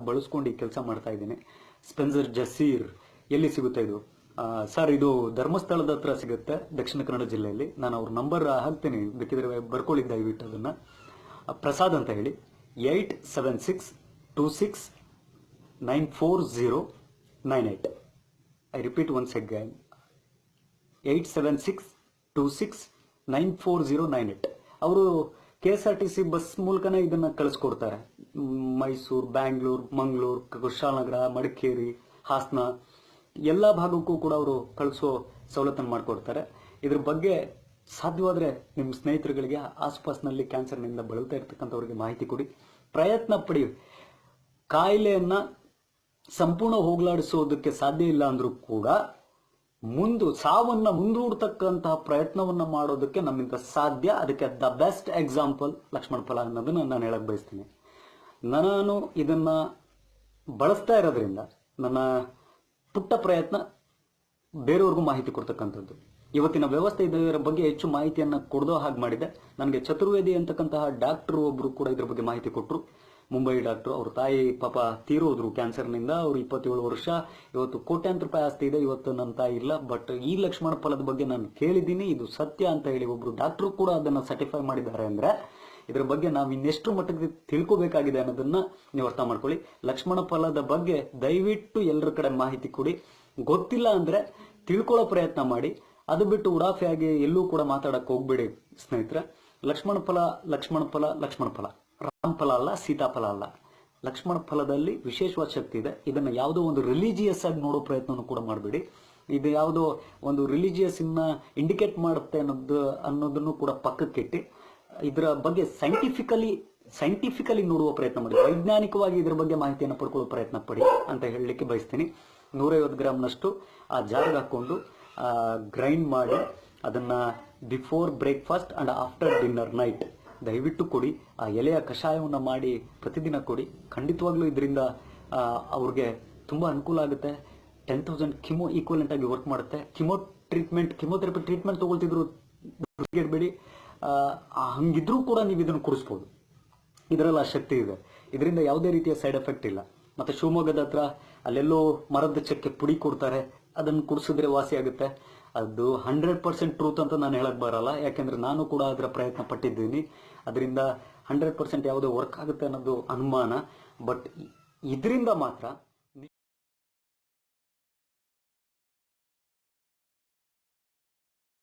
ಬಳಸ್ಕೊಂಡು ಈ ಕೆಲಸ ಮಾಡ್ತಾ ಇದ್ದೀನಿ. ಸ್ಪೆನ್ಸರ್ ಜಸೀರ್ ಎಲ್ಲಿ ಸಿಗುತ್ತೆ ಇದು? ಸರ್, ಇದು ಧರ್ಮಸ್ಥಳದ ಹತ್ರ ಸಿಗುತ್ತೆ, ದಕ್ಷಿಣ ಕನ್ನಡ ಜಿಲ್ಲೆಯಲ್ಲಿ. ನಾನು ಅವ್ರ ನಂಬರ್ ಹಾಕ್ತೀನಿ, ಬೇಕಿದ್ರೆ ಬರ್ಕೊಳ್ಳಿ ದಯವಿಟ್ಟು ಅದನ್ನು. ಪ್ರಸಾದ್ ಅಂತ ಹೇಳಿ, 8762694098. I repeat once again, 8762694098. ಅವರು KSRTC ಬಸ್ ಮೂಲಕನೇ ಇದನ್ನ ಕಳಿಸ್ಕೊಡ್ತಾರೆ. ಮೈಸೂರು, ಬ್ಯಾಂಗ್ಳೂರು, ಮಂಗಳೂರು, ಕುಶಾಲನಗರ, ಮಡಿಕೇರಿ, ಹಾಸನ ಎಲ್ಲ ಭಾಗಕ್ಕೂ ಕೂಡ ಅವರು ಕಳಿಸೋ ಸವಲತ್ತನ್ನು ಮಾಡಿಕೊಡ್ತಾರೆ. ಇದ್ರ ಬಗ್ಗೆ ಸಾಧ್ಯವಾದರೆ ನಿಮ್ಮ ಸ್ನೇಹಿತರುಗಳಿಗೆ, ಆಸುಪಾಸಿನಲ್ಲಿ ಕ್ಯಾನ್ಸರ್ನಿಂದ ಬಳಲ್ತಾ ಇರ್ತಕ್ಕಂಥವ್ರಿಗೆ ಮಾಹಿತಿ ಕೊಡಿ. ಪ್ರಯತ್ನ ಪಡಿ. ಕಾಯಿಲೆಯನ್ನು ಸಂಪೂರ್ಣ ಹೋಗಲಾಡಿಸೋದಕ್ಕೆ ಸಾಧ್ಯ ಇಲ್ಲ ಅಂದರೂ ಕೂಡ ಸಾವನ್ನು ಮುಂದೂಡ್ತಕ್ಕಂತಹ ಪ್ರಯತ್ನವನ್ನು ಮಾಡೋದಕ್ಕೆ ನಮ್ಮಿಂದ ಸಾಧ್ಯ. ಅದಕ್ಕೆ ದ ಬೆಸ್ಟ್ ಎಕ್ಸಾಂಪಲ್ ಲಕ್ಷ್ಮಣ ಫಲ ಅನ್ನೋದನ್ನು ನಾನು ಹೇಳಕ್ ಬಯಸ್ತೀನಿ. ನಾನು ಇದನ್ನ ಬಳಸ್ತಾ ಇರೋದ್ರಿಂದ ನನ್ನ ಪುಟ್ಟ ಪ್ರಯತ್ನ ಬೇರೆಯವ್ರಿಗೂ ಮಾಹಿತಿ ಕೊಡ್ತಕ್ಕಂಥದ್ದು. ಇವತ್ತಿನ ವ್ಯವಸ್ಥೆ ಇದರ ಬಗ್ಗೆ ಹೆಚ್ಚು ಮಾಹಿತಿಯನ್ನು ಕೊಡೋ ಹಾಗೆ ಮಾಡಿದೆ. ನನಗೆ ಚತುರ್ವೇದಿ ಅಂತಕ್ಕಂತಹ ಡಾಕ್ಟರ್ ಒಬ್ರು ಕೂಡ ಇದ್ರ ಬಗ್ಗೆ ಮಾಹಿತಿ ಕೊಟ್ಟರು. ಮುಂಬೈ ಡಾಕ್ಟರ್. ಅವ್ರ ತಾಯಿ ಪಾಪ ತೀರೋದ್ರು ಕ್ಯಾನ್ಸರ್ನಿಂದ. ಅವ್ರು 27 ವರ್ಷ. ಇವತ್ತು ಕೋಟ್ಯಾಂತರ ರೂಪಾಯಿ ಆಸ್ತಿ ಇದೆ. ಇವತ್ತು ನನ್ನ ತಾಯಿ ಇಲ್ಲ. ಬಟ್ ಈ ಲಕ್ಷ್ಮಣ ಫಲದ ಬಗ್ಗೆ ನಾನು ಕೇಳಿದ್ದೀನಿ, ಇದು ಸತ್ಯ ಅಂತ ಹೇಳಿ ಒಬ್ರು ಡಾಕ್ಟರ್ ಕೂಡ ಅದನ್ನು ಸರ್ಟಿಫೈ ಮಾಡಿದ್ದಾರೆ. ಅಂದ್ರೆ ಇದರ ಬಗ್ಗೆ ನಾವು ಇನ್ನೆಷ್ಟು ಮಟ್ಟಿಗೆ ತಿಳ್ಕೋಬೇಕಾಗಿದೆ ಅನ್ನೋದನ್ನ ನೀವು ಅರ್ಥ ಮಾಡ್ಕೊಳ್ಳಿ. ಲಕ್ಷ್ಮಣ ಫಲದ ಬಗ್ಗೆ ದಯವಿಟ್ಟು ಎಲ್ಲರ ಕಡೆ ಮಾಹಿತಿ ಕೊಡಿ. ಗೊತ್ತಿಲ್ಲ ಅಂದ್ರೆ ತಿಳ್ಕೊಳ್ಳೋ ಪ್ರಯತ್ನ ಮಾಡಿ. ಅದು ಬಿಟ್ಟು ಉಡಾಫೆಯಾಗಿ ಎಲ್ಲೂ ಕೂಡ ಮಾತಾಡಕ್ಕೆ ಹೋಗ್ಬೇಡಿ ಸ್ನೇಹಿತರೆ. ಲಕ್ಷ್ಮಣ ಫಲ, ಲಕ್ಷ್ಮಣ ಫಲ, ಲಕ್ಷ್ಮಣ ಫಲ, ರಾಮ ಫಲ ಅಲ್ಲ, ಸೀತಾಫಲ ಅಲ್ಲ. ಲಕ್ಷ್ಮಣ ಫಲದಲ್ಲಿ ವಿಶೇಷವಾದ ಶಕ್ತಿ ಇದೆ. ಇದನ್ನ ಯಾವುದೋ ಒಂದು ರಿಲಿಜಿಯಸ್ ಆಗಿ ನೋಡೋ ಪ್ರಯತ್ನನೂ ಕೂಡ ಮಾಡಬೇಡಿ. ಇದು ಯಾವುದೋ ಒಂದು ರಿಲಿಜಿಯಸ್ ಇನ್ನ ಇಂಡಿಕೇಟ್ ಮಾಡುತ್ತೆ ಅನ್ನೋದನ್ನು ಕೂಡ ಪಕ್ಕಕ್ಕಿಟ್ಟು ಇದರ ಬಗ್ಗೆ ಸೈಂಟಿಫಿಕಲಿ ನೋಡುವ ಪ್ರಯತ್ನ ಮಾಡಿ. ವೈಜ್ಞಾನಿಕವಾಗಿ ಇದರ ಬಗ್ಗೆ ಮಾಹಿತಿಯನ್ನು ಪಡ್ಕೊಳ್ಳೋ ಪ್ರಯತ್ನ ಪಡಿ ಅಂತ ಹೇಳಲಿಕ್ಕೆ ಬಯಸ್ತೀನಿ. 150 ಗ್ರಾಮ್ನಷ್ಟು ಆ ಜಾರ್ಗೆ ಹಾಕೊಂಡು ಗ್ರೈಂಡ್ ಮಾಡಿ ಅದನ್ನ before breakfast and after dinner night ದಯವಿಟ್ಟು ಕೊಡಿ. ಆ ಎಲೆಯ ಕಷಾಯವನ್ನು ಮಾಡಿ ಪ್ರತಿದಿನ ಕೊಡಿ. ಖಂಡಿತವಾಗ್ಲೂ ಇದರಿಂದ ಅವ್ರಿಗೆ ತುಂಬ ಅನುಕೂಲ ಆಗುತ್ತೆ. 10,000 ಕಿಮೋ ಈಕ್ವಲೆಂಟ್ ಆಗಿ ವರ್ಕ್ ಮಾಡುತ್ತೆ. ಕಿಮೋಥೆರಪಿ ಟ್ರೀಟ್ಮೆಂಟ್ ತಗೊಳ್ತಿದ್ರು ಬೇಡಿ. ಹಂಗಿದ್ರೂ ಕೂಡ ನೀವು ಇದನ್ನು ಕುಡಿಸ್ಬೋದು. ಇದರಲ್ಲಿ ಆ ಶಕ್ತಿ ಇದೆ. ಇದರಿಂದ ಯಾವುದೇ ರೀತಿಯ ಸೈಡ್ ಎಫೆಕ್ಟ್ ಇಲ್ಲ. ಮತ್ತೆ ಶಿವಮೊಗ್ಗದ ಹತ್ರ ಅಲ್ಲೆಲ್ಲೋ ಮರದ ಚಕ್ಕೆ ಪುಡಿ ಕೊಡ್ತಾರೆ, ಅದನ್ನು ಕುಡಿಸಿದ್ರೆ ವಾಸಿ ಆಗುತ್ತೆ. ಅದು 100% ಟ್ರೂತ್ ಅಂತ ನಾನು ಹೇಳಕ್ ಬರಲ್ಲ, ಯಾಕೆಂದ್ರೆ ನಾನು ಕೂಡ ಅದರ ಪ್ರಯತ್ನ ಪಟ್ಟಿದ್ದೀನಿ. ಅದರಿಂದ 100% ಯಾವುದೋ ವರ್ಕ್ ಆಗುತ್ತೆ ಅನ್ನೋದು ಅನುಮಾನ. ಬಟ್ ಇದರಿಂದ ಮಾತ್ರ